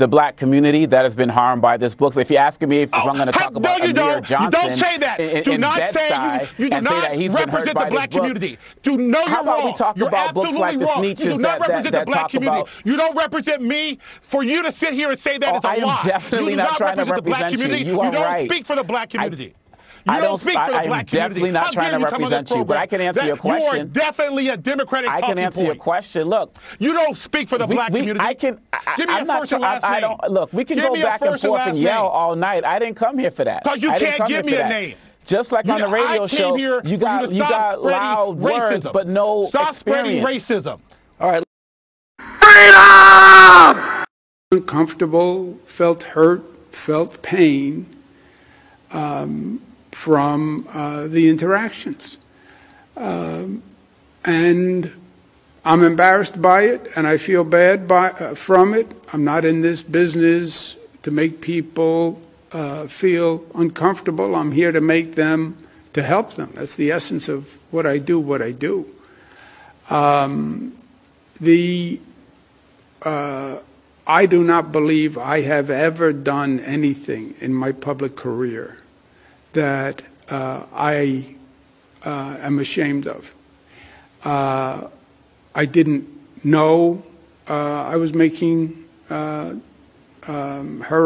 the black community that has been harmed by this book. So if you're asking me if I'm going to talk about Amir Johnson, you don't say that. Do not say you do not that he's represent the black community. How about we talk about books like the Sneetches that talk about? You don't represent me. For you to sit here and say that is a lie. I am definitely not trying to represent you. You are right. You don't speak for the black community. I am definitely not trying to represent you, but I can answer your question. You are definitely a Democratic talking point. I can answer your question. Look, you don't speak for the black community. Give me a first and last name. Look, we can go back and forth and yell all night. I didn't come here for that. Because you can't give me a name. Just like on the radio show, you got loud words, but no Stop spreading racism. All right. Freedom! Uncomfortable, felt hurt, felt pain from the interactions. And I'm embarrassed by it, and I feel bad from it. I'm not in this business to make people feel uncomfortable. I'm here to make them, to help them. That's the essence of what I do. I do not believe I have ever done anything in my public career that I am ashamed of. I didn't know I was making her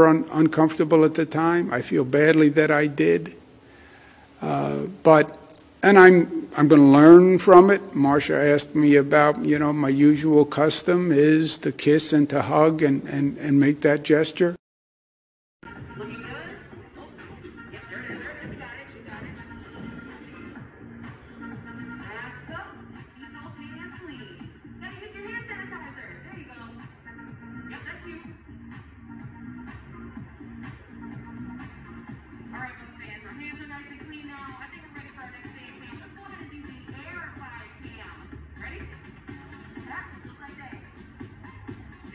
uncomfortable at the time. I feel badly that I did. And I'm going to learn from it. Marsha asked me about, my usual custom is to kiss and to hug and make that gesture. Looking good? Oh, yep, there it is. You got it. Mask up. Keep those hands clean. Now use your hand sanitizer. There you go. Yep, that's you. All right, most fans, our hands are nice and clean now. I think we're ready for our next phase. Let's go ahead and do the verified cam. Ready? That's just like that.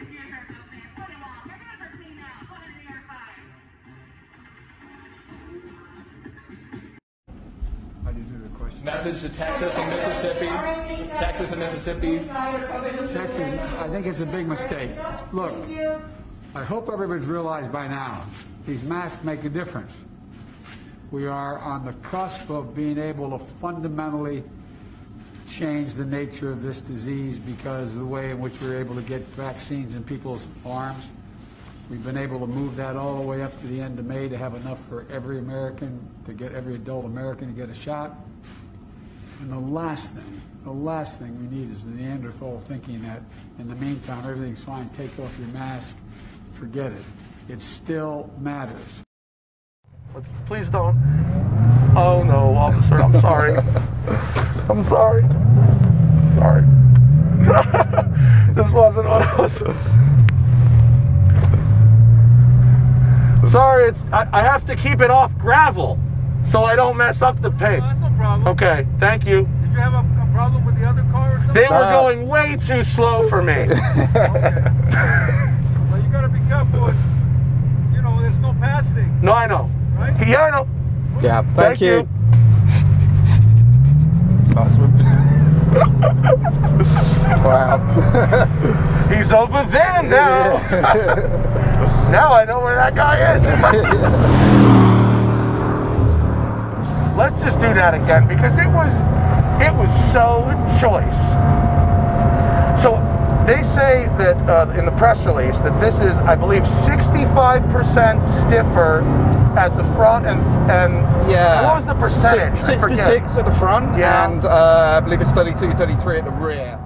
It's your turn, most fans. Put it on. Your hands are clean now. Go ahead and verify. Message to Texas and Mississippi. Texas, I think it's a big mistake. Look, I hope everybody's realized by now, these masks make a difference. We are on the cusp of being able to fundamentally change the nature of this disease because of the way in which we're able to get vaccines in people's arms. We've been able to move that all the way up to the end of May to have enough for every American, to get every adult American to get a shot. And the last thing we need is the Neanderthal thinking that in the meantime everything's fine, take off your mask, forget it. It still matters. Please don't. Oh no, officer, I'm sorry. I'm sorry. Sorry. This wasn't what I was. Sorry, I have to keep it off gravel so I don't mess up the paint. No, that's no problem. Okay, thank you. Did you have a problem with the other car or something? They were going way too slow for me. Okay. Well, you got to be careful. There's no passing. No, I know. Right? Yeah, I know. Yeah, thank you. Awesome. Wow. He's over there now. Now I know where that guy is. Let's just do that again because it was so choice. So they say that in the press release that this is, I believe, 65% stiffer at the front and yeah. What was the percentage? 66 at the front, yeah. and I believe it's 32, 33 at the rear.